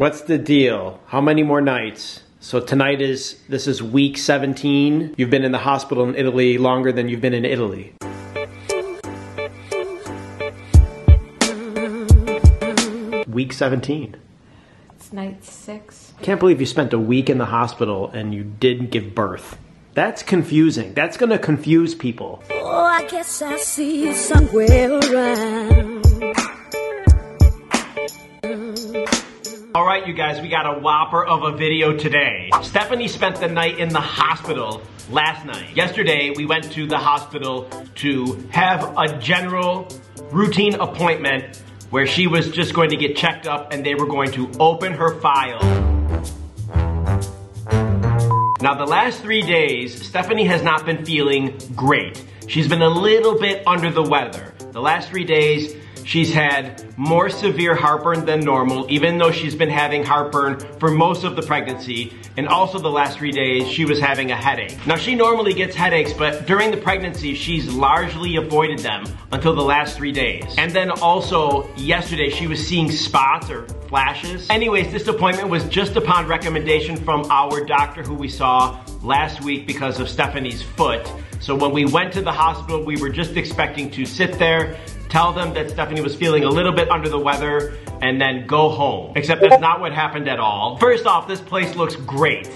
What's the deal? How many more nights? So this is week 17. You've been in the hospital in Italy longer than you've been in Italy. Week 17. It's night 6. Can't believe you spent a week in the hospital and you didn't give birth. That's confusing. That's gonna confuse people. Oh, I guess I see you somewhere around. All right, you guys, we got a whopper of a video today. Stephanie spent the night in the hospital last night. Yesterday, we went to the hospital to have a general routine appointment where she was just going to get checked up and they were going to open her file. Now, the last 3 days, Stephanie has not been feeling great. She's been a little bit under the weather. The last 3 days, she's had more severe heartburn than normal, even though she's been having heartburn for most of the pregnancy. And also the last 3 days, she was having a headache. Now, she normally gets headaches, but during the pregnancy, she's largely avoided them until the last 3 days. And then also, yesterday, she was seeing spots or flashes. Anyways, this appointment was just upon recommendation from our doctor who we saw last week because of Stephanie's foot. So when we went to the hospital, we were just expecting to sit there, tell them that Stephanie was feeling a little bit under the weather, and then go home. Except that's not what happened at all. First off, this place looks great.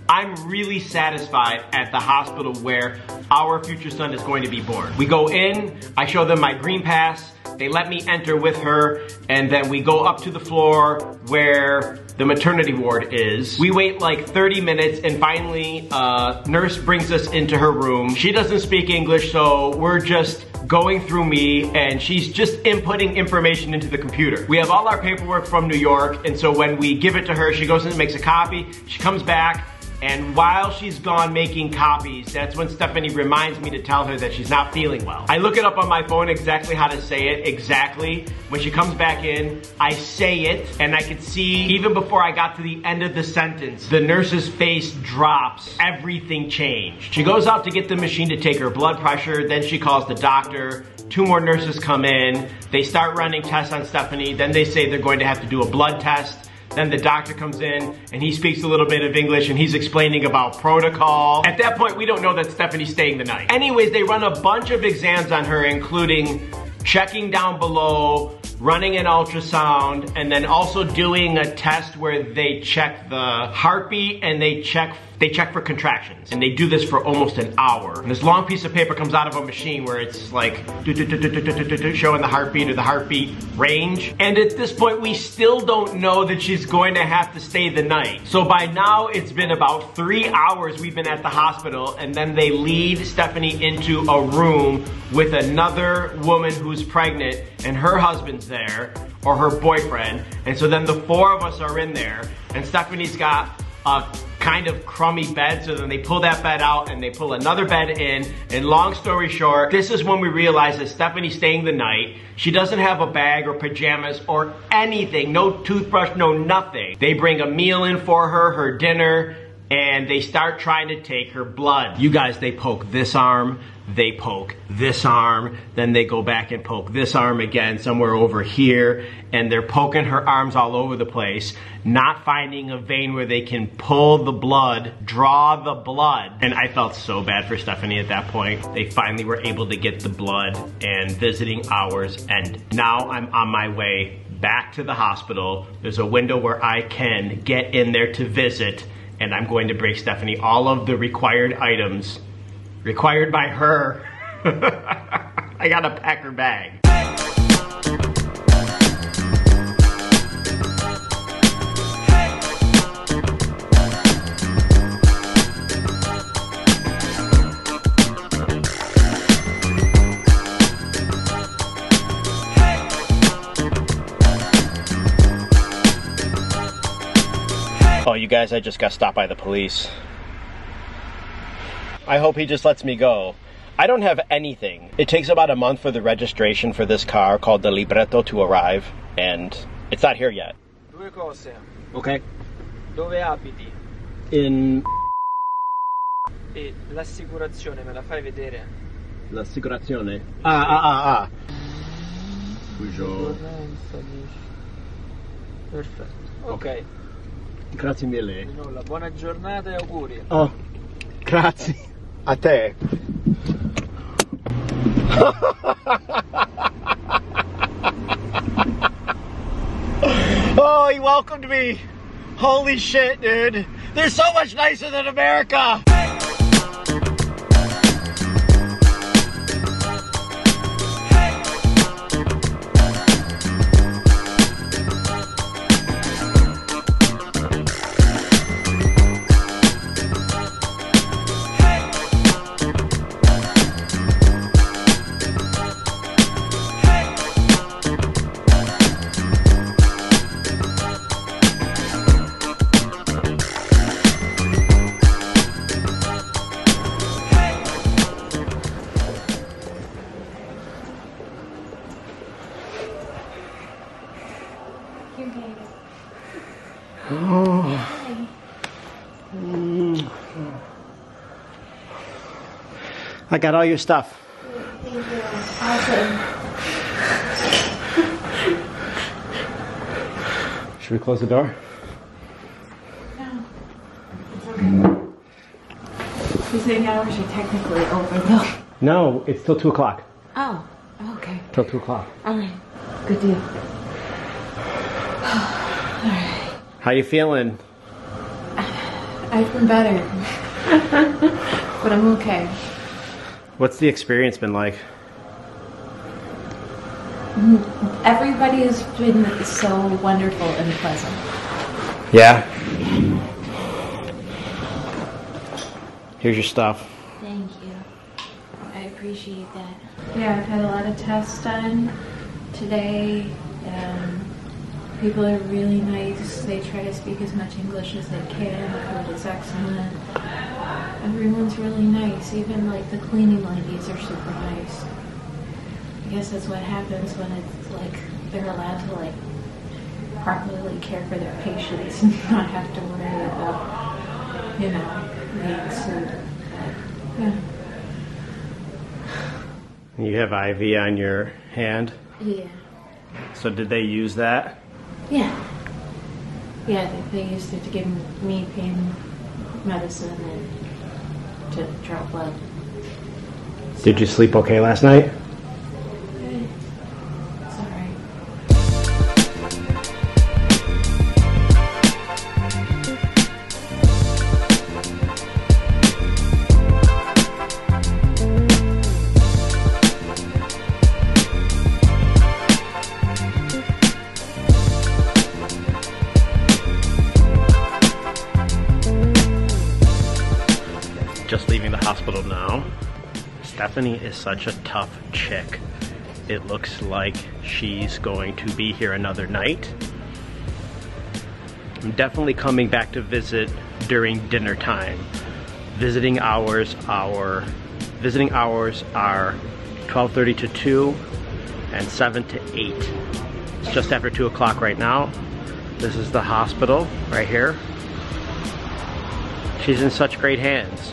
I'm really satisfied at the hospital where our future son is going to be born. We go in, I show them my green pass, they let me enter with her, and then we go up to the floor where the maternity ward is. We wait like 30 minutes and finally a nurse brings us into her room. She doesn't speak English, so we're just going through me and she's just inputting information into the computer. We have all our paperwork from New York, and so when we give it to her, she goes in and makes a copy. She comes back, and while she's gone making copies, that's when Stephanie reminds me to tell her that she's not feeling well. I look it up on my phone exactly how to say it exactly. When she comes back in, I say it, and I could see, even before I got to the end of the sentence, the nurse's face drops. Everything changed. She goes out to get the machine to take her blood pressure, then she calls the doctor. 2 more nurses come in. They start running tests on Stephanie. Then they say they're going to have to do a blood test. Then the doctor comes in and he speaks a little bit of English and he's explaining about protocol. At that point, we don't know that Stephanie's staying the night. Anyways, they run a bunch of exams on her, including checking down below, running an ultrasound, and then also doing a test where they check the heartbeat and they check for contractions. And they do this for almost an hour. And this long piece of paper comes out of a machine where it's like showing the heartbeat or the heartbeat range. And at this point, we still don't know that she's going to have to stay the night. So by now, it's been about 3 hours we've been at the hospital, and then they lead Stephanie into a room with another woman who's pregnant and her husband's there, or her boyfriend. And so then the 4 of us are in there, and Stephanie's got a kind of crummy bed, so then they pull that bed out and they pull another bed in, and long story short, this is when we realize that Stephanie's staying the night. She doesn't have a bag or pajamas or anything, no toothbrush, no nothing. They bring a meal in for her, her dinner, and they start trying to take her blood. You guys, they poke this arm, they poke this arm, then they go back and poke this arm again somewhere over here, and they're poking her arms all over the place, not finding a vein where they can pull the blood, draw the blood. And I felt so bad for Stephanie at that point. They finally were able to get the blood, and visiting hours end. Now I'm on my way back to the hospital. There's a window where I can get in there to visit, and I'm going to bring Stephanie all of the required items required by her. I gotta pack her bag. Oh, you guys, I just got stopped by the police. I hope he just lets me go. I don't have anything. It takes about a month for the registration for this car called the libretto to arrive, and it's not here yet. Due cose. Okay. Dove abiti? In... E l'assicurazione me la fai vedere? L'assicurazione? Perfetto. Ok. Grazie mille. Di nulla, buona giornata e auguri. Oh, grazie. A te. Oh, he welcomed me. Holy shit, dude. They're so much nicer than America. Oh. I got all your stuff. Thank you. Awesome. Should we close the door? No. It's okay. These 8 hours are technically over though. No, it's till 2 o'clock. Oh, okay. Till 2 o'clock. Alright. Good deal. Alright. How you feeling? I've been better. But I'm okay. What's the experience been like? Everybody has been so wonderful and pleasant. Yeah. Here's your stuff. Thank you. I appreciate that. Yeah, I've had a lot of tests done today. People are really nice. They try to speak as much English as they can. The food is excellent. Everyone's really nice. Even like the cleaning ladies are super nice. I guess that's what happens when it's like they're allowed to like properly care for their patients and not have to worry about, you know, being sued. Yeah. You have IV on your hand? Yeah. So did they use that? Yeah. Yeah, they used it to give me pain medicine and to draw blood. Did you sleep okay last night? It's alright. Just leaving the hospital now. Stephanie is such a tough chick. It looks like she's going to be here another night. I'm definitely coming back to visit during dinner time. Visiting hours are 12:30 to 2 and 7 to 8. It's just after 2 o'clock right now. This is the hospital right here. She's in such great hands.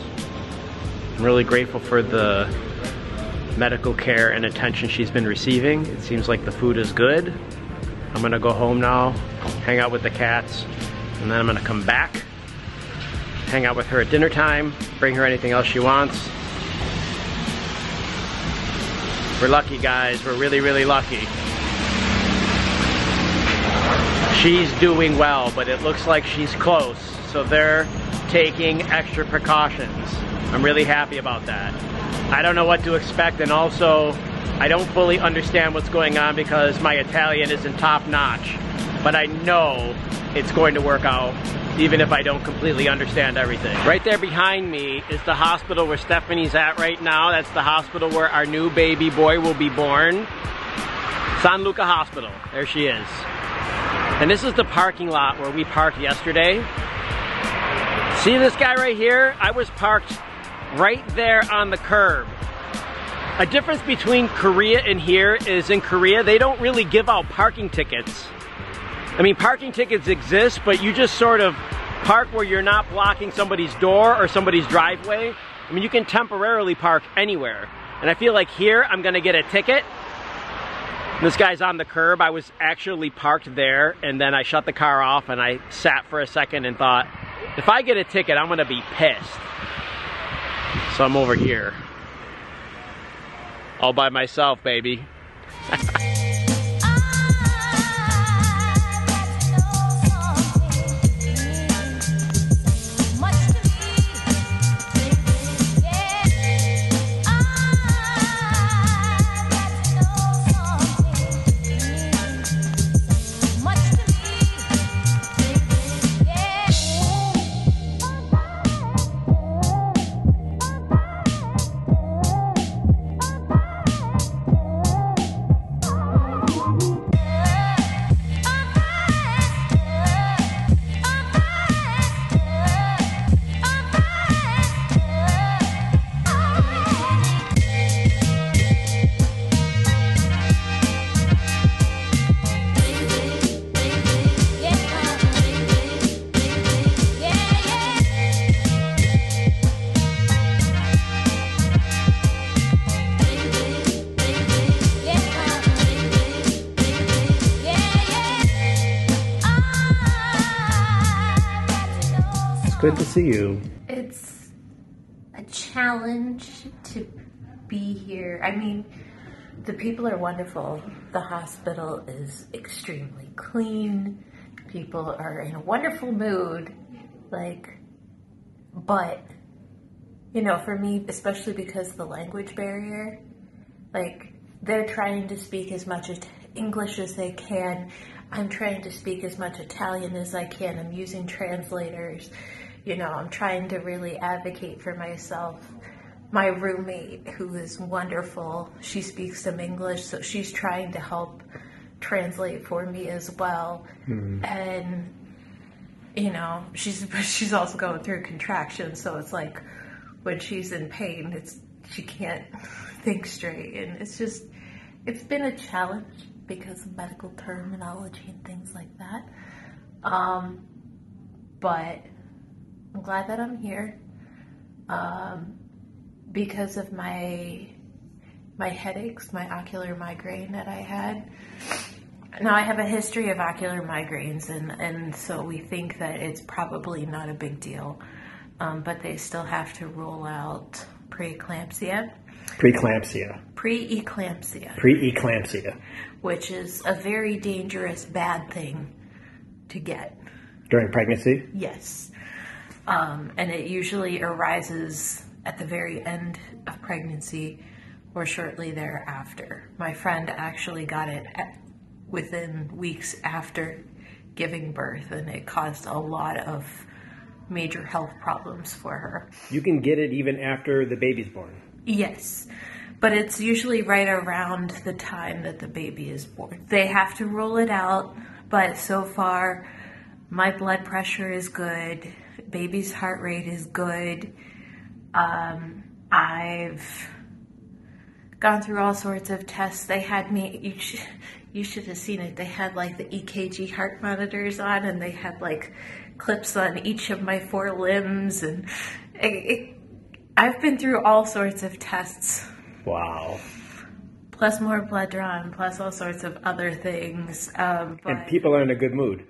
I'm really grateful for the medical care and attention she's been receiving. It seems like the food is good. I'm gonna go home now, hang out with the cats, and then I'm gonna come back, hang out with her at dinner time, bring her anything else she wants. We're lucky, guys. We're really, really lucky. She's doing well, but it looks like she's close, so they're taking extra precautions. I'm really happy about that. I don't know what to expect, and also I don't fully understand what's going on because my Italian isn't top notch, but I know it's going to work out even if I don't completely understand everything. Right there behind me is the hospital where Stephanie's at right now. That's the hospital where our new baby boy will be born. San Luca Hospital, there she is. And this is the parking lot where we parked yesterday. See this guy right here? I was parked right there on the curb. A difference between Korea and here is in Korea, they don't really give out parking tickets. I mean, parking tickets exist, but you just sort of park where you're not blocking somebody's door or somebody's driveway. I mean, you can temporarily park anywhere. And I feel like here, I'm gonna get a ticket. This guy's on the curb. I was actually parked there, and then I shut the car off and I sat for a second and thought, if I get a ticket, I'm gonna be pissed. So I'm over here. All by myself, baby. Good to see you. It's a challenge to be here. I mean, the people are wonderful. The hospital is extremely clean. People are in a wonderful mood. But, you know, for me, especially because of the language barrier, they're trying to speak as much English as they can. I'm trying to speak as much Italian as I can. I'm using translators. You know, I'm trying to really advocate for myself. My roommate, who is wonderful, she speaks some English, so she's trying to help translate for me as well. And, you know, she's also going through contractions, so it's like when she's in pain, she can't think straight. And it's been a challenge because of medical terminology and things like that. But I'm glad that I'm here because of my headaches, my ocular migraine that I had. Now I have a history of ocular migraines, and so we think that it's probably not a big deal, but they still have to rule out preeclampsia. Preeclampsia. Preeclampsia. Which is a very dangerous, bad thing to get. During pregnancy? Yes. And it usually arises at the very end of pregnancy or shortly thereafter. My friend actually got it within weeks after giving birth, and it caused a lot of major health problems for her. You can get it even after the baby's born? Yes, but it's usually right around the time that the baby is born. They have to rule it out, but so far my blood pressure is good. Baby's heart rate is good. I've gone through all sorts of tests. They had me, you should have seen it. They had the EKG heart monitors on, and they had clips on each of my 4 limbs. And I've been through all sorts of tests. Wow. Plus more blood drawn, plus all sorts of other things. And people are in a good mood.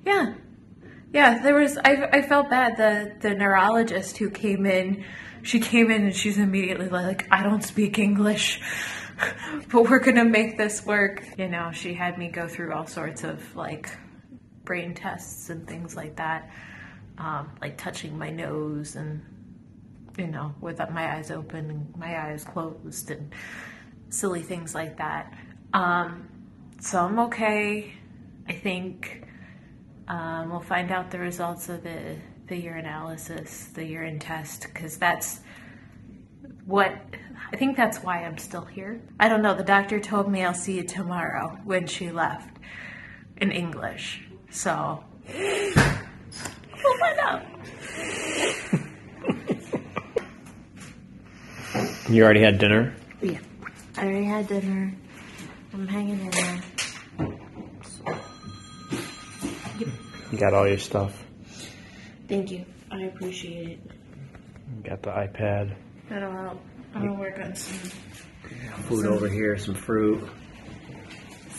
Yeah. Yeah, I felt bad. The neurologist who came in, she came in and she's immediately like, I don't speak English, but we're going to make this work. You know, she had me go through all sorts of brain tests and things like that, touching my nose and, you know, with my eyes open and my eyes closed and silly things like that. So I'm okay. I think we'll find out the results of the urinalysis, the urine test, because that's why I'm still here. I don't know. The doctor told me I'll see you tomorrow when she left in English. So we'll find out. You already had dinner? Yeah. I already had dinner. I'm hanging in there. You got all your stuff. Thank you. I appreciate it. You got the iPad. That'll help. I'm gonna work on some Food over here, some fruit.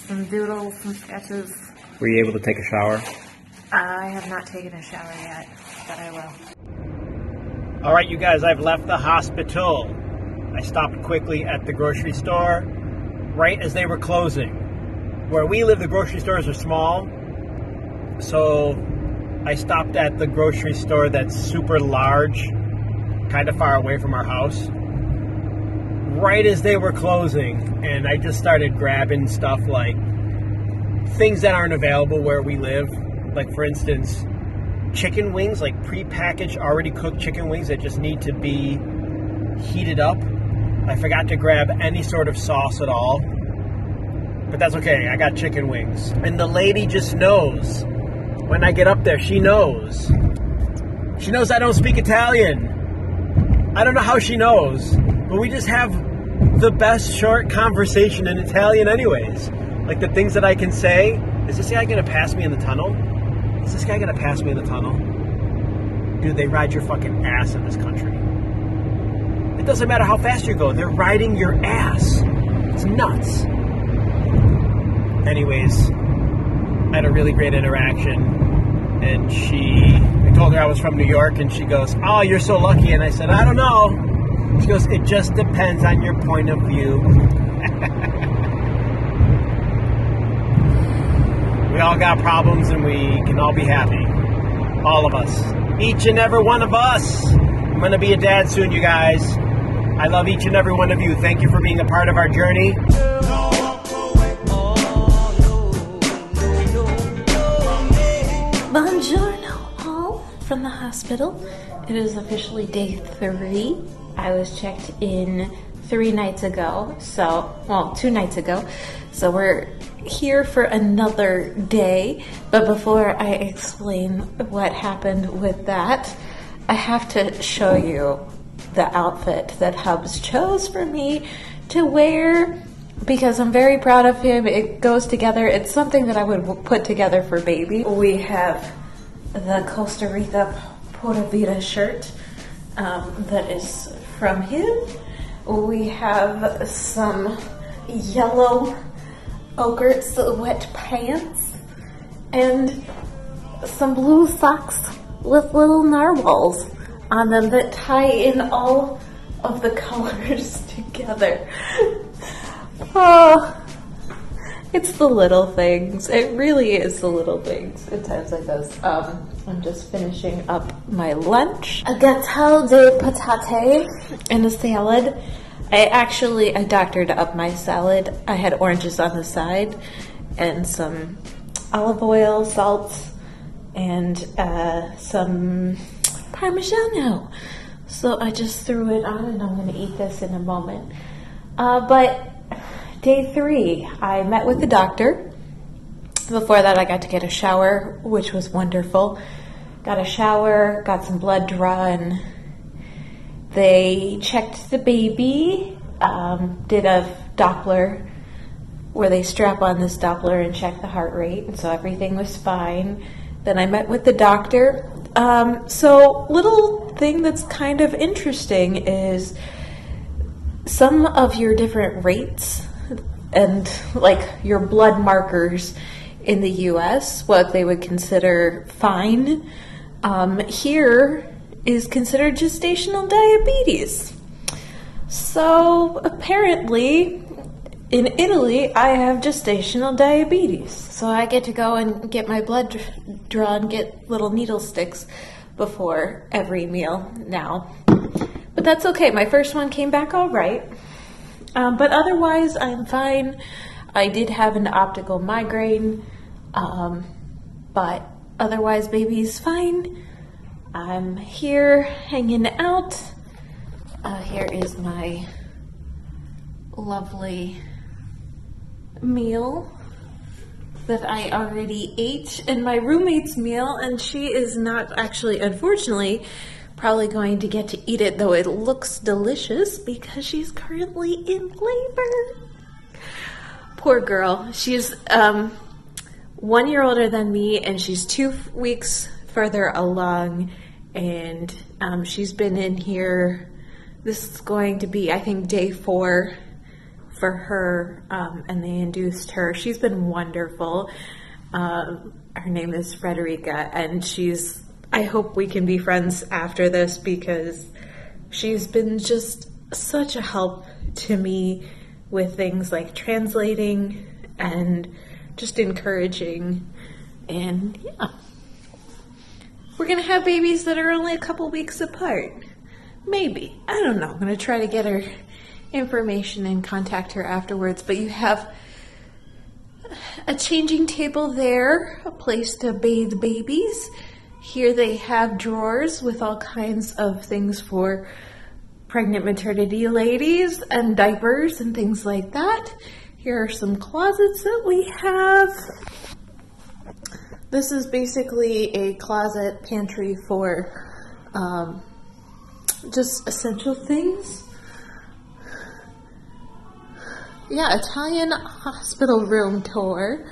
some doodles, some sketches. Were you able to take a shower? I have not taken a shower yet, but I will. All right, you guys, I've left the hospital. I stopped quickly at the grocery store right as they were closing. Where we live, the grocery stores are small, so I stopped at the grocery store that's super large, kind of far away from our house, right as they were closing, and I just started grabbing stuff like things that aren't available where we live, like for instance, chicken wings, like pre-packaged, already cooked chicken wings that just need to be heated up. I forgot to grab any sort of sauce at all, but that's okay, I got chicken wings. And the lady just knows. When I get up there, she knows. She knows I don't speak Italian. I don't know how she knows, but we just have the best short conversation in Italian anyways. Like the things that I can say. Is this guy gonna pass me in the tunnel? Is this guy gonna pass me in the tunnel? Dude, they ride your fucking ass in this country. It doesn't matter how fast you go, they're riding your ass. It's nuts. Anyways, I had a really great interaction, and I told her I was from New York, and she goes, "Oh, you're so lucky." And I said, "I don't know." She goes, "It just depends on your point of view." We all got problems, and we can all be happy. All of us. Each and every one of us. I'm going to be a dad soon, you guys. I love each and every one of you. Thank you for being a part of our journey. Buongiorno, all from the hospital. It is officially day 3. I was checked in 3 nights ago, 2 nights ago. So we're here for another day. But before I explain what happened with that, I have to show you the outfit that Hubs chose for me to wear, because I'm very proud of him. It goes together. It's something that I would put together for baby. We have the Costa Rica Pura Vida shirt that is from him. We have some yellow ochre silhouette pants and some blue socks with little narwhals on them that tie in all of the colors together. Oh, it's the little things. It really is the little things. At times like this. I'm just finishing up my lunch. A gâteau de patate and a salad. I doctored up my salad. I had oranges on the side and some olive oil, salt, and some Parmigiano. So I just threw it on, and I'm going to eat this in a moment. But day 3, I met with the doctor. Before that, I got to get a shower, which was wonderful. Got a shower, got some blood drawn. They checked the baby, did a Doppler where they strap on this Doppler and check the heart rate, and so everything was fine. Then I met with the doctor. So little thing that's kind of interesting is some of your different rates and like your blood markers in the US, what they would consider fine, here is considered gestational diabetes. So apparently in Italy, I have gestational diabetes. So I get to go and get my blood drawn, get little needle sticks before every meal now. But that's okay. My first one came back all right. But otherwise, I'm fine. I did have an optical migraine, but otherwise, baby's fine. I'm here hanging out. Here is my lovely meal that I already ate, and my roommate's meal, and she is not actually, unfortunately, probably going to get to eat it, though it looks delicious because she's currently in labor. Poor girl. She's 1 year older than me, and she's 2 weeks further along, and she's been in here. This is going to be, I think, day 4 for her, and they induced her. She's been wonderful. Her name is Frederica, and I hope we can be friends after this because she's been just such a help to me with things like translating and just encouraging. And yeah, we're gonna have babies that are only a couple weeks apart. Maybe. I don't know. I'm gonna try to get her information and contact her afterwards. But you have a changing table there, a place to bathe babies. Here they have drawers with all kinds of things for pregnant maternity ladies and diapers and things like that. Here are some closets that we have. This is basically a closet pantry for just essential things. Yeah, Italian hospital room tour.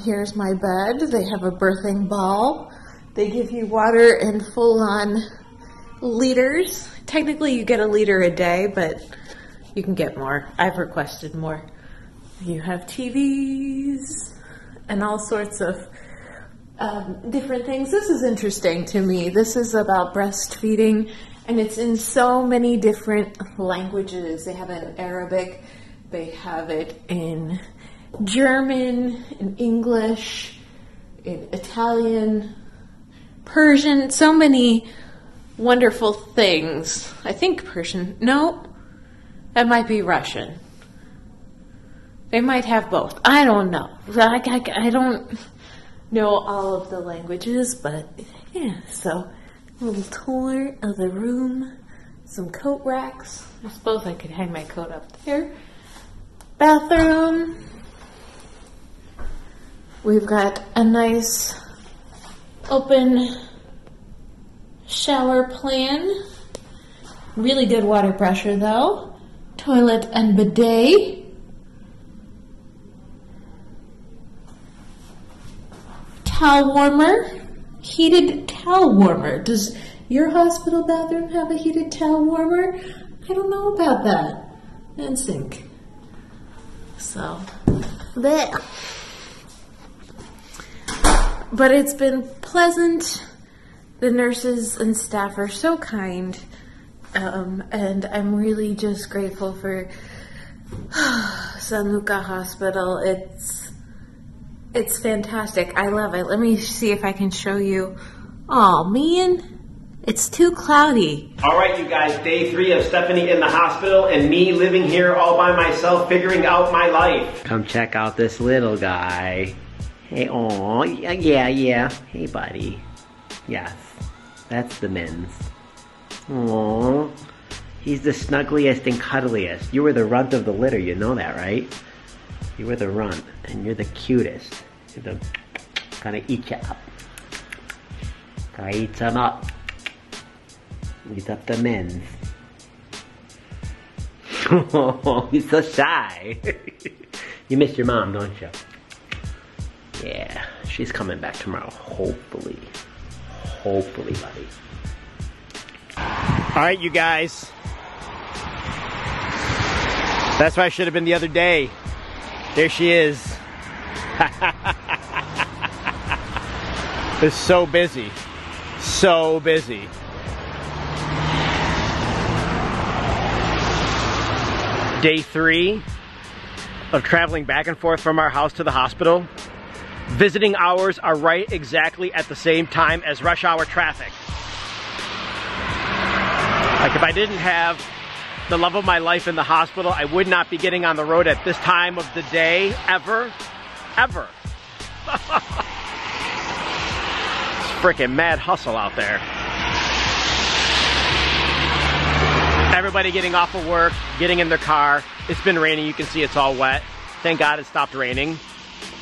Here's my bed. They have a birthing ball. They give you water in full-on liters. Technically, you get a liter a day, but you can get more. I've requested more. You have TVs and all sorts of different things. This is interesting to me. This is about breastfeeding, and it's in so many different languages. They have it in Arabic. They have it in German, in English, in Italian, Persian, so many wonderful things. I think Persian. No, that might be Russian. They might have both. I don't know. I don't know all of the languages, but yeah, so a little tour of the room, some coat racks. I suppose I could hang my coat up there. Bathroom. We've got a nice open shower plan. Really good water pressure though. Toilet and bidet. Towel warmer. Heated towel warmer. Does your hospital bathroom have a heated towel warmer? I don't know about that. And sink. So, there. But it's been pleasant. The nurses and staff are so kind. And I'm really just grateful for San Luca Hospital. It's fantastic. I love it. Let me see if I can show you. Oh man, it's too cloudy. All right, you guys, day 3 of Stephanie in the hospital and me living here all by myself, figuring out my life. Come check out this little guy. Hey, aw, yeah. Hey, buddy. Yes, that's the men's. Aw, he's the snuggliest and cuddliest. You were the runt of the litter, you know that, right? You were the runt, and you're the cutest. You're the, gonna eat you up. Gonna eat some up. Eat up the men's. Oh, he's so shy. You miss your mom, don't you? Yeah, she's coming back tomorrow, hopefully. Hopefully, buddy. All right, you guys. That's why I should have been the other day. There she is. It's so busy. So busy. Day 3 of traveling back and forth from our house to the hospital. Visiting hours are right exactly at the same time as rush hour traffic. Like if I didn't have the love of my life in the hospital, I would not be getting on the road at this time of the day, ever. It's freaking mad hustle out there. Everybody getting off of work, getting in their car. It's been raining, you can see it's all wet. Thank God it stopped raining.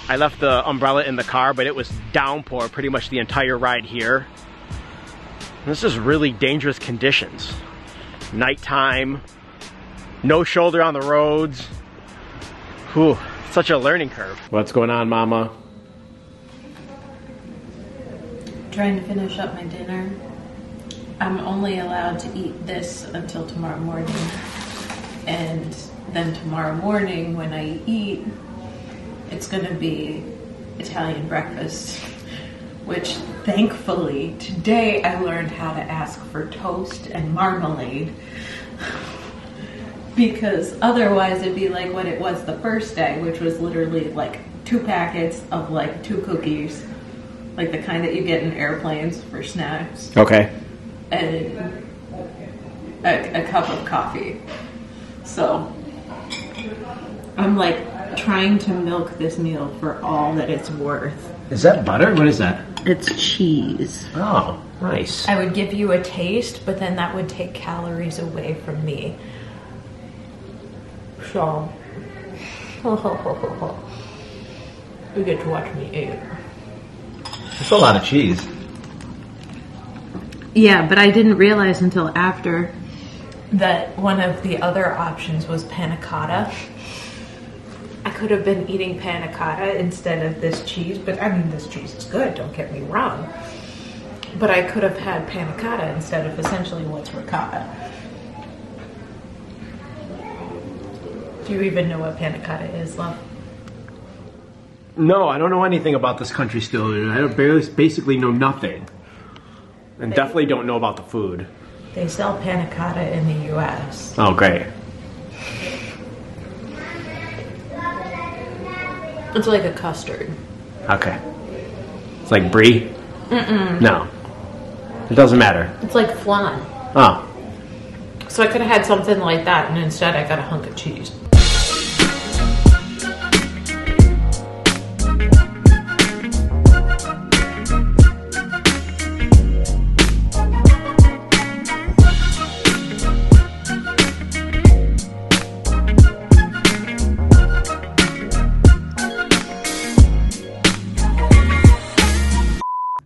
I left the umbrella in the car, but it was downpour pretty much the entire ride here. This is really dangerous conditions. Nighttime, no shoulder on the roads. Whew, such a learning curve. What's going on, Mama? Trying to finish up my dinner. I'm only allowed to eat this until tomorrow morning. And then tomorrow morning when I eat, it's going to be Italian breakfast, which thankfully today I learned how to ask for toast and marmalade, because otherwise it'd be like what it was the first day, which was literally like 2 packets of like 2 cookies, like the kind that you get in airplanes for snacks. Okay. And a cup of coffee. So I'm like trying to milk this meal for all that it's worth. Is that butter? What is that? It's cheese. Oh, nice. I would give you a taste, but then that would take calories away from me. So, you get to watch me eat. That's a lot of cheese. Yeah, but I didn't realize until after that one of the other options was panna cotta. I could have been eating panna cotta instead of this cheese, but I mean, this cheese is good, don't get me wrong. But I could have had panna cotta instead of essentially what's ricotta. Do you even know what panna cotta is, love? No, I don't know anything about this country still. I basically know nothing. And definitely don't know about the food. They sell panna cotta in the U.S. Oh, great. It's like a custard. Okay. It's like brie? Mm-mm. No. It doesn't matter. It's like flan. Oh. So I could have had something like that, and instead I got a hunk of cheese.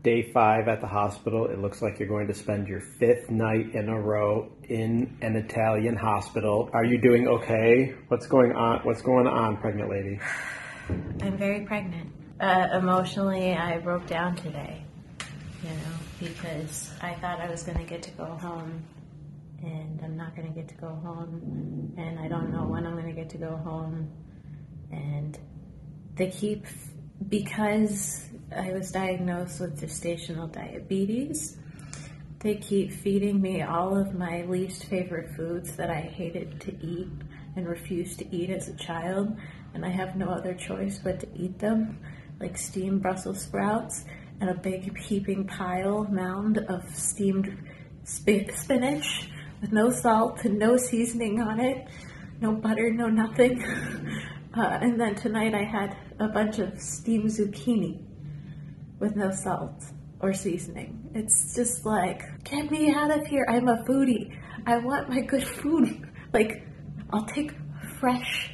Day 5 at the hospital. It looks like you're going to spend your 5th night in a row in an Italian hospital. Are you doing okay? What's going on? What's going on, pregnant lady? I'm very pregnant. Emotionally, I broke down today, because I thought I was going to get to go home, and I'm not going to get to go home, and I don't know when I'm going to get to go home, and they keep, because I was diagnosed with gestational diabetes, they keep feeding me all of my least favorite foods that I hated to eat and refused to eat as a child, and I have no other choice but to eat them, like steamed Brussels sprouts and a big heaping mound of steamed spinach with no salt and no seasoning on it, no butter, no nothing. And then tonight I had a bunch of steamed zucchini with no salt or seasoning. It's just like, get me out of here. I'm a foodie. I want my good food. Like, I'll take fresh,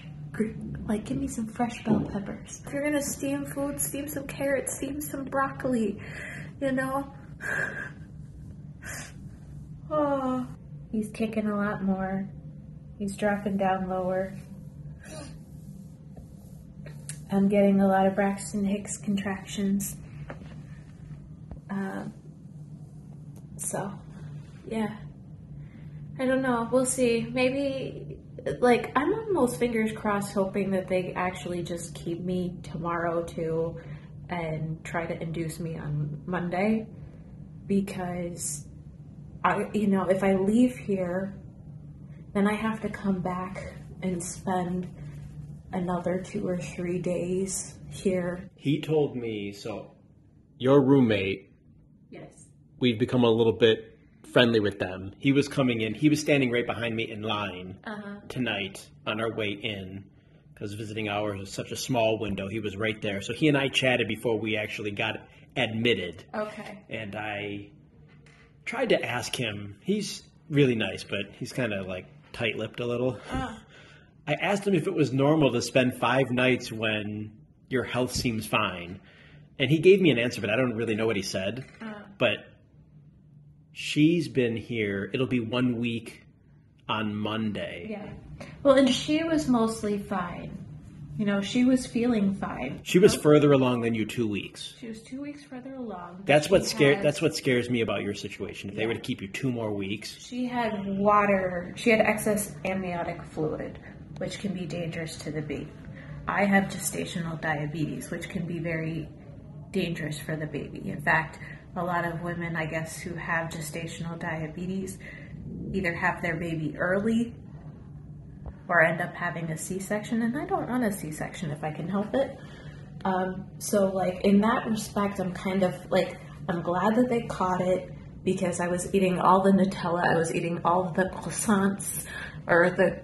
like, give me some fresh bell peppers. If you're gonna steam food, steam some carrots, steam some broccoli, Oh, he's kicking a lot more. He's dropping down lower. I'm getting a lot of Braxton Hicks contractions. So, yeah. I don't know. We'll see. Maybe, I'm almost fingers crossed hoping that they actually just keep me tomorrow too and try to induce me on Monday. Because, if I leave here, then I have to come back and spend another 2 or 3 days here. He told me, so your roommate, Yes. we've become a little bit friendly with them. He was coming in. He was standing right behind me in line tonight on our way in, because visiting hours is such a small window. He was right there. So he and I chatted before we actually got admitted. Okay. And I tried to ask him. He's really nice, but he's kind of like tight-lipped a little. I asked him if it was normal to spend 5 nights when your health seems fine. And he gave me an answer, but I don't really know what he said. But she's been here. It'll be 1 week on Monday. Yeah. Well, and she was mostly fine. She was feeling fine. She was further along than you 2 weeks. She was 2 weeks further along. That's what scares me about your situation. If they were to keep you 2 more weeks. She had water. She had excess amniotic fluid, which can be dangerous to the baby. I have gestational diabetes, which can be very dangerous for the baby. In fact, a lot of women, I guess, who have gestational diabetes either have their baby early or end up having a C-section, and I don't want a C-section if I can help it. So like in that respect, I'm kind of like, I'm glad that they caught it, because I was eating all the Nutella, I was eating all the croissants, or the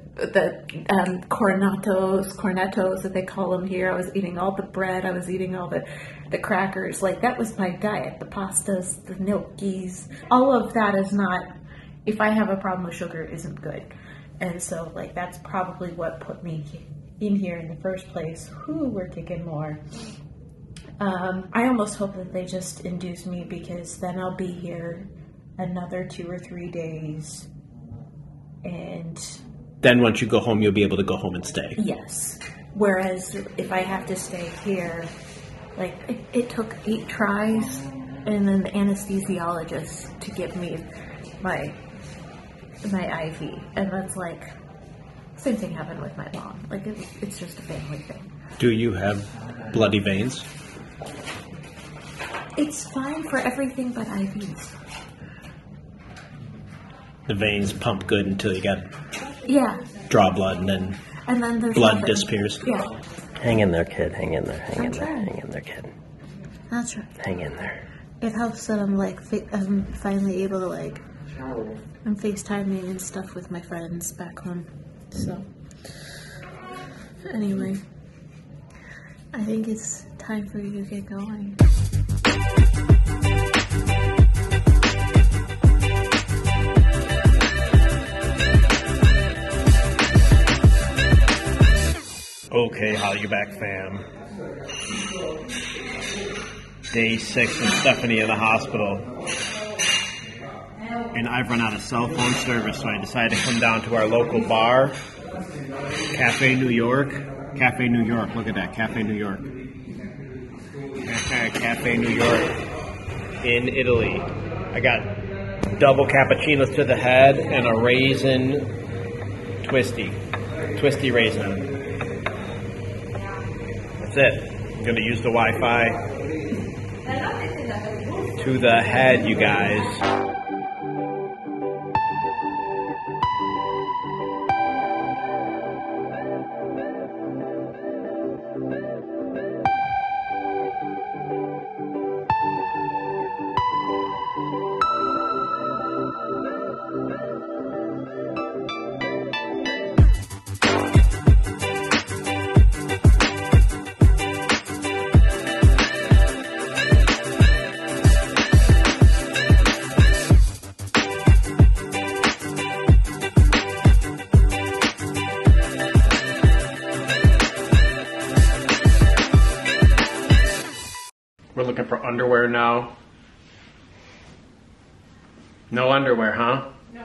cornettos that they call them here. I was eating all the bread, I was eating all the crackers. Like, that was my diet. The pastas, the gnocchis, all of that is not, if I have a problem with sugar, isn't good. And so like that's probably what put me in here in the first place. Whew, we're kicking more. I almost hope that they just induce me, because then I'll be here another 2 or 3 days. And then once you go home, you'll be able to go home and stay. Yes. Whereas if I have to stay here, like it took 8 tries, and then the anesthesiologist to give me my IV, and that's like, same thing happened with my mom. Like it's just a family thing. Do you have bloody veins? It's fine for everything but IVs. The veins pump good until you got draw blood, and then there's blood nothing. disappears. Yeah. Hang in there, kid. Hang in there. Hang in there. trying. Hang in there, kid. That's right. Hang in there. It helps that I'm like I'm finally able to like I'm FaceTiming and stuff with my friends back home. So anyway, I think it's time for you to get going. Okay, HallyuBack fam. Day 6 with Stephanie in the hospital. And I've run out of cell phone service, so I decided to come down to our local bar, Cafe New York. Cafe New York, look at that, Cafe New York. Cafe New York in Italy. I got double cappuccinos to the head and a raisin twisty raisin. That's it. I'm going to use the Wi-Fi to the head, you guys. We're looking for underwear now. No underwear, huh? No.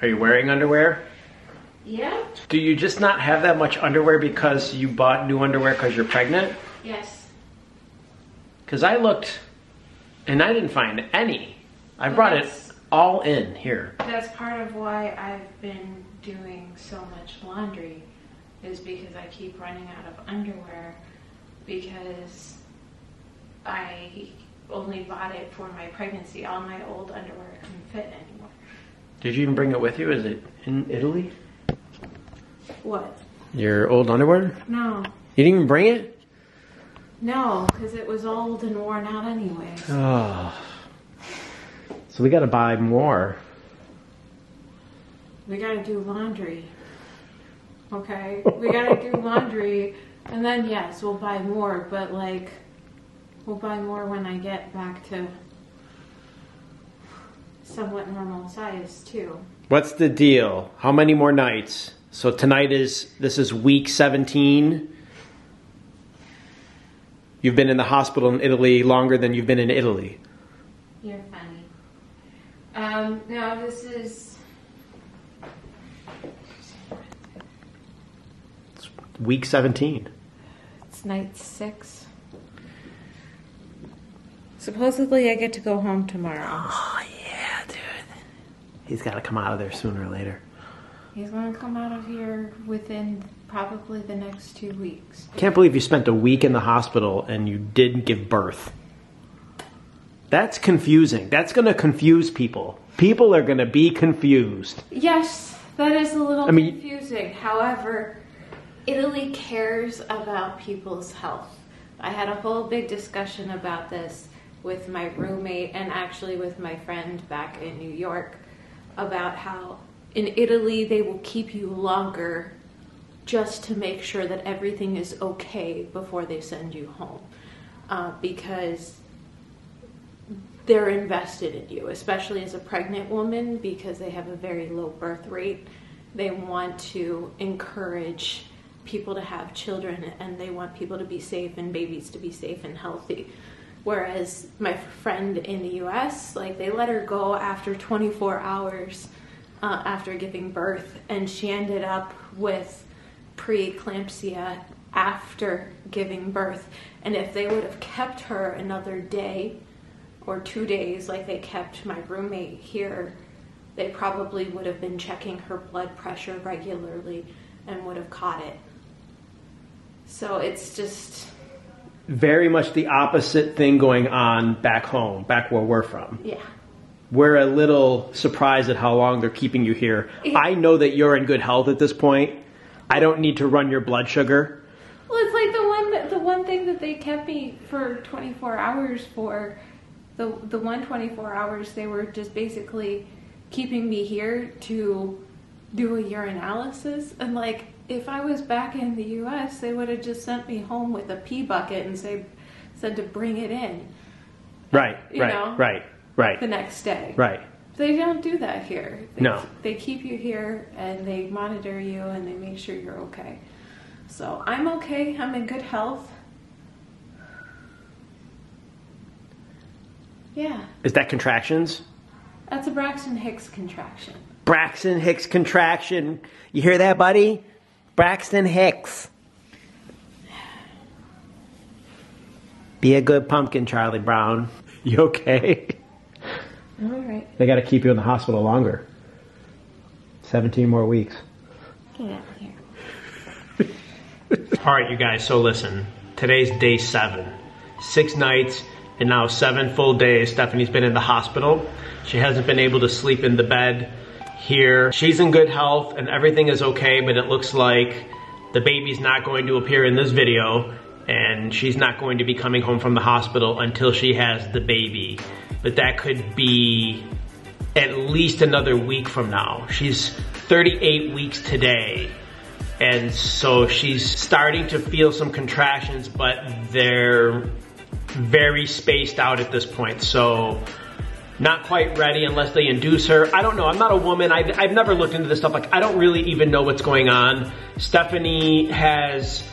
Are you wearing underwear? Yeah? Do you just not have that much underwear because you bought new underwear because you're pregnant? Yes. Because I looked and I didn't find any. I brought it all in here. That's part of why I've been doing so much laundry, is because I keep running out of underwear, because I only bought it for my pregnancy. All my old underwear couldn't fit anymore. Did you even bring it with you? Is it in Italy? What? Your old underwear? No. You didn't even bring it? No, because it was old and worn out anyway. Oh. So we gotta buy more. We gotta do laundry. Okay? We gotta do laundry, and then yes, we'll buy more, but like, we'll buy more when I get back to somewhat normal size too. What's the deal? How many more nights? So this is week 17. You've been in the hospital in Italy longer than you've been in Italy. You're funny. No, this is... It's week 17. It's night 6. Supposedly I get to go home tomorrow. Oh, yeah, dude. He's got to come out of there sooner or later. He's gonna come out of here within probably the next 2 weeks. Can't believe you spent a week in the hospital and you didn't give birth. That's confusing. That's gonna confuse people. People are gonna be confused. Yes, that is a little confusing. However, Italy cares about people's health. I had a whole big discussion about this with my roommate and actually with my friend back in New York about how in Italy they will keep you longer just to make sure that everything is okay before they send you home, because they're invested in you, especially as a pregnant woman, because they have a very low birth rate. They want to encourage people to have children, and they want people to be safe and babies to be safe and healthy. Whereas my friend in the US, like, they let her go after 24 hours after giving birth, and she ended up with preeclampsia after giving birth. And if they would have kept her another day or 2 days like they kept my roommate here, they probably would have been checking her blood pressure regularly and would have caught it. So it's just very much the opposite thing going on back home, back where we're from. Yeah. We're a little surprised at how long they're keeping you here. I know that you're in good health at this point. I don't need to run your blood sugar. Well, it's like the one thing that they kept me for 24 hours for, the 24 hours, they were just basically keeping me here to do a urinalysis. And like, if I was back in the US, they would have just sent me home with a pee bucket and said to bring it in. Right, right. The next day. Right. They don't do that here. No. They keep you here and they monitor you and they make sure you're okay. So I'm okay. I'm in good health. Yeah. Is that contractions? That's a Braxton Hicks contraction. Braxton Hicks contraction. You hear that, buddy? Braxton Hicks. Be a good pumpkin, Charlie Brown. You okay? All right. They got to keep you in the hospital longer. 17 more weeks. Get out of here. All right, you guys, so listen. Today's day 7. 6 nights and now 7 full days. Stephanie's been in the hospital. She hasn't been able to sleep in the bed here. She's in good health and everything is okay, but it looks like the baby's not going to appear in this video and she's not going to be coming home from the hospital until she has the baby. But that could be at least another week from now. She's 38 weeks today. And so she's starting to feel some contractions, but they're very spaced out at this point. So not quite ready unless they induce her. I don't know. I'm not a woman. I've never looked into this stuff. Like, I don't really even know what's going on. Stephanie has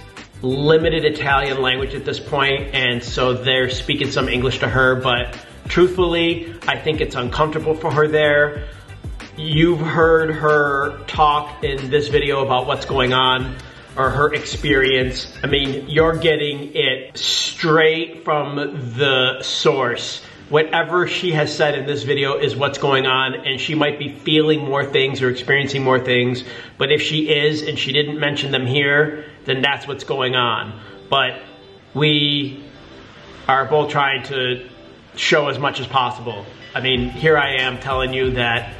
limited Italian language at this point, and so they're speaking some English to her, but truthfully, I think it's uncomfortable for her there. You've heard her talk in this video about what's going on, or her experience. I mean, you're getting it straight from the source. Whatever she has said in this video is what's going on, and she might be feeling more things or experiencing more things, but if she is and she didn't mention them here, then that's what's going on. But we are both trying to show as much as possible. I mean, here I am telling you that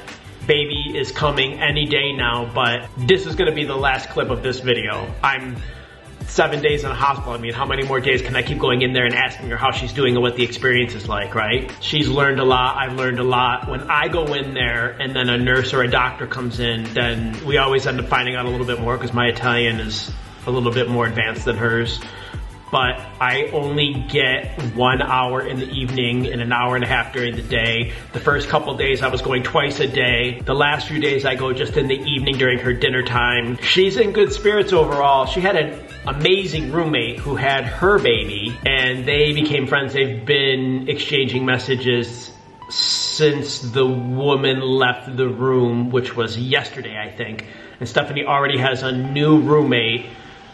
baby is coming any day now, but this is gonna be the last clip of this video. I'm 7 days in a hospital. I mean, how many more days can I keep going in there and asking her how she's doing and what the experience is like, right? She's learned a lot, I've learned a lot. When I go in there and then a nurse or a doctor comes in, then we always end up finding out a little bit more because my Italian is a little bit more advanced than hers. But I only get 1 hour in the evening and an hour and a half during the day. The first couple days I was going twice a day. The last few days I go just in the evening during her dinner time. She's in good spirits overall. She had an amazing roommate who had her baby and they became friends. They've been exchanging messages since the woman left the room, which was yesterday, I think. And Stephanie already has a new roommate.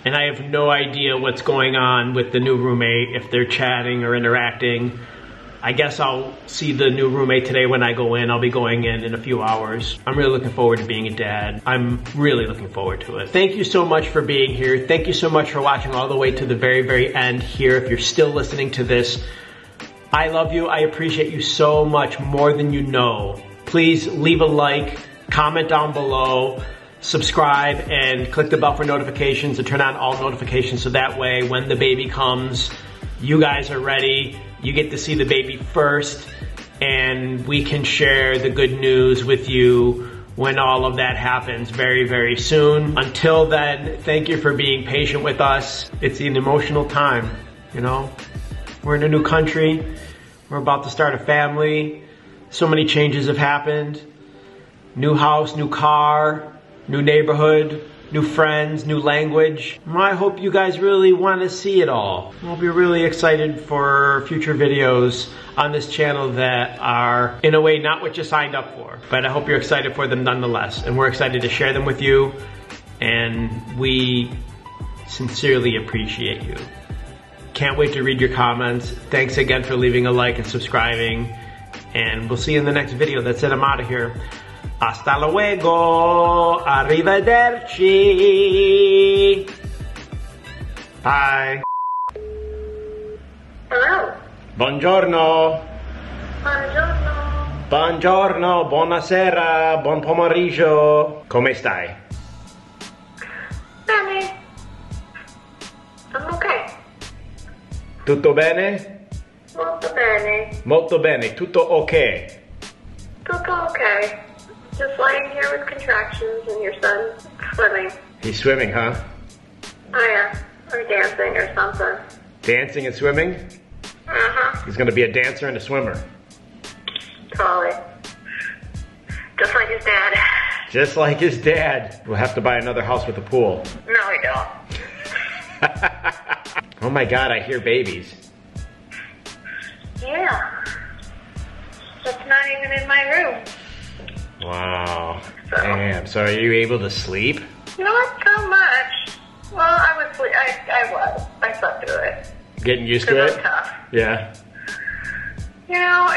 And I have no idea what's going on with the new roommate, if they're chatting or interacting. I guess I'll see the new roommate today when I go in. I'll be going in a few hours. I'm really looking forward to being a dad. I'm really looking forward to it. Thank you so much for being here. Thank you so much for watching all the way to the very, very end here. If you're still listening to this, I love you. I appreciate you so much, more than you know. Please leave a like, comment down below, subscribe, and click the bell for notifications and turn on all notifications so that way when the baby comes, you guys are ready. You get to see the baby first, and we can share the good news with you when all of that happens very, very soon. Until then, thank you for being patient with us. It's an emotional time, you know? We're in a new country. We're about to start a family. So many changes have happened. New house, new car, new neighborhood, new friends, new language. I hope you guys really want to see it all. I'll be really excited for future videos on this channel that are, in a way, not what you signed up for. But I hope you're excited for them nonetheless. And we're excited to share them with you. And we sincerely appreciate you. Can't wait to read your comments. Thanks again for leaving a like and subscribing. And we'll see you in the next video. That's it, I'm out of here. Hasta luego. Arrivederci. Bye. Hello. Buongiorno. Buongiorno. Buongiorno. Buonasera. Buon pomeriggio. Come stai? Bene. I'm okay. Tutto bene? Molto bene. Molto bene. Tutto ok. Tutto okay. Just lying here with contractions and your son swimming. He's swimming, huh? Oh yeah. Or dancing or something. Dancing and swimming? Uh-huh. He's gonna be a dancer and a swimmer. Totally. Just like his dad. Just like his dad. We'll have to buy another house with a pool. No, we don't. Oh my God, I hear babies. Yeah. That's not even in my room. Wow. So. Damn, so are you able to sleep? Not so much. Well, I was. I slept through it. Getting used to It was it? tough. Yeah. You know,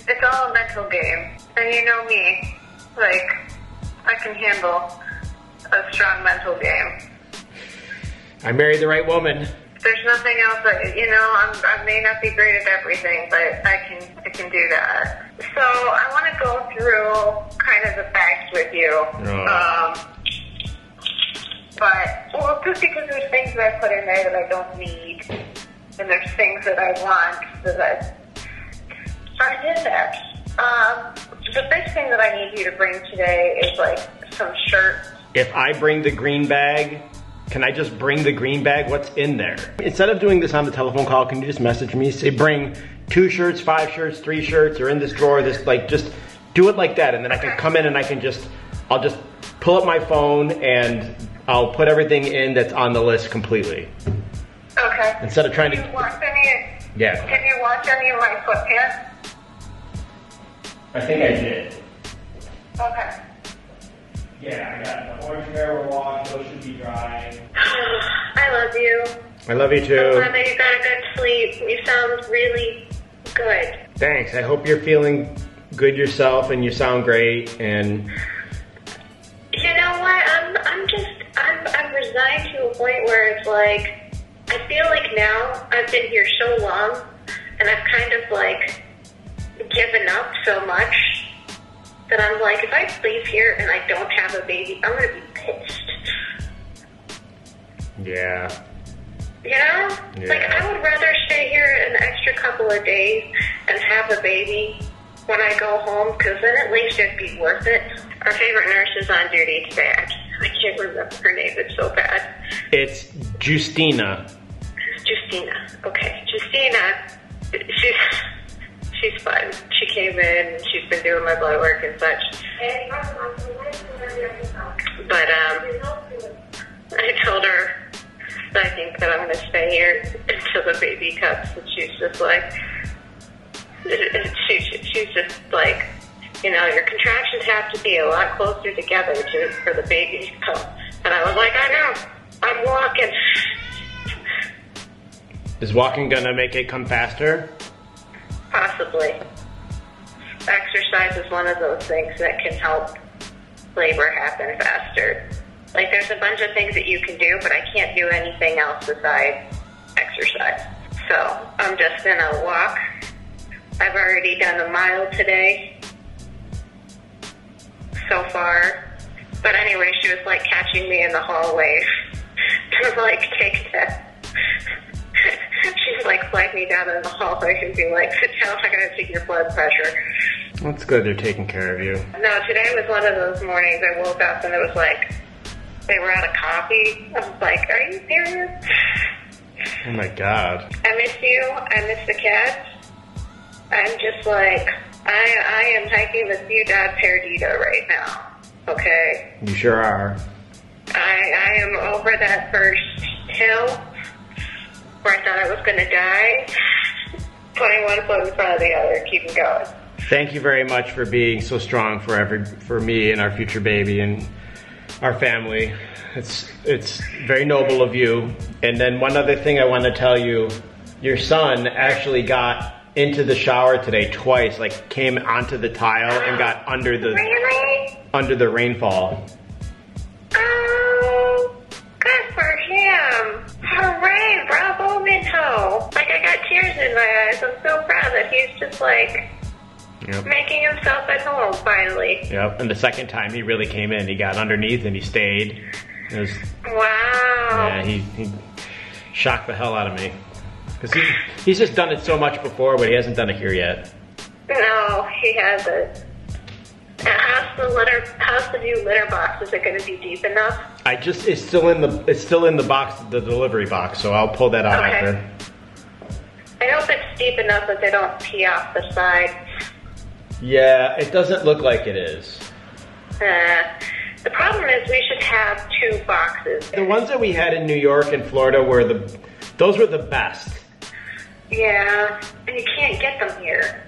it's all a mental game. And you know me, like, I can handle a strong mental game. I married the right woman. There's nothing else that, you know, I may not be great at everything, but I can do that. So I want to go through kind of the facts with you. Oh. Well, just because there's things that I put in there that I don't need, and there's things that I want that aren't in there. The big thing that I need you to bring today is like some shirts. If I bring the green bag, can I just bring the green bag? What's in there? Instead of doing this on the telephone call, can you just message me? Say bring 2 shirts, 5 shirts, 3 shirts, or in this drawer, this, like, just do it like that. And then I can come in and I'll just pull up my phone and I'll put everything in that's on the list completely. Okay. Instead of trying to. Can you wash any? Yeah. Can you wash any of my sweatpants? I think I did. Okay. Yeah, I got the orange pair were washed, those should be dry. I love you. I love you I'm too. glad that you got a good sleep. You sound really good. Thanks. I hope you're feeling good yourself and you sound great. And you know what? I'm resigned to a point where it's like, I feel like now I've been here so long and I've kind of like given up so much that I'm like, if I leave here and I don't have a baby, I'm gonna be pissed. yeah. You know? Yeah. Like, I would rather stay here an extra couple of days and have a baby when I go home, because then at least it'd be worth it. Our favorite nurse is on duty today. I can't remember her name, it's so bad. It's Justina. Justina. Okay. Justina, she's fun. She came in, she's been doing my blood work and such. But, I told her that I think that I'm going to stay here until the baby comes, and she's just like, she's just like, you know, your contractions have to be a lot closer together for the baby to come. And I was like, I know, I'm walking. Is walking gonna make it come faster? Possibly. Exercise is one of those things that can help labor happen faster. Like, there's a bunch of things that you can do, but I can't do anything else besides exercise. So I'm just gonna walk. I've already done a mile today so far. But anyway, she was like catching me in the hallway to like take that. She's like flag me down in the hallway and be like, sit down, I gotta take your blood pressure. That's good they're taking care of you. No, today was one of those mornings I woke up and it was like, they were out of coffee. I was like, are you serious? Oh my God. I miss you. I miss the cats. I'm just like, I am hiking the Ciudad Perdida right now. Okay? You sure are. I am over that first hill where I thought I was going to die. Putting one foot in front of the other, keeping going. Thank you very much for being so strong for me and our future baby and our family. It's very noble of you. And then one other thing I want to tell you, your son actually got into the shower today twice, like came onto the tile and got under the under the rainfall. Oh, good for him. Hooray, bravo, Minho. Like, I got tears in my eyes. I'm so proud that he's just like making himself at home finally. Yep, and the second time he really came in. He got underneath and he stayed. It was, wow. Yeah, he shocked the hell out of me. Because he's just done it so much before, but he hasn't done it here yet. No, he hasn't. How's the new litter box? Is it going to be deep enough? It's still in the box, the delivery box, so I'll pull that out after. I hope it's deep enough that they don't pee off the side. Yeah, it doesn't look like it is. The problem is we should have 2 boxes. The ones that we had in New York and Florida those were the best. Yeah, and you can't get them here.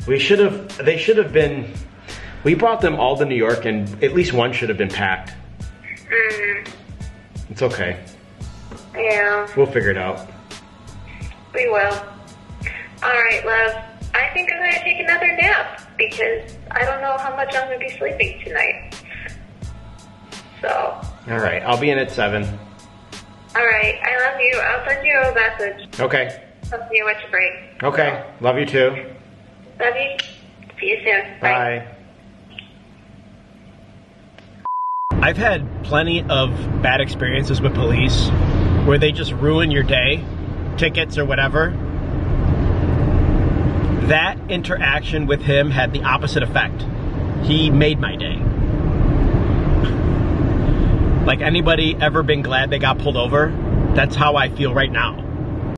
They should have been, we brought them all to New York and at least one should have been packed. It's okay. Yeah. We'll figure it out. We will. All right, love. I think I'm going to take another nap because I don't know how much I'm going to be sleeping tonight. So. All right, I'll be in at 7. All right, I love you. I'll send you a message. Okay. I'll see you at your break. Okay, love you too. Love you. See you soon. Bye. I've had plenty of bad experiences with police where they just ruin your day, tickets or whatever. That interaction with him had the opposite effect. He made my day. Like, anybody ever been glad they got pulled over? That's how I feel right now.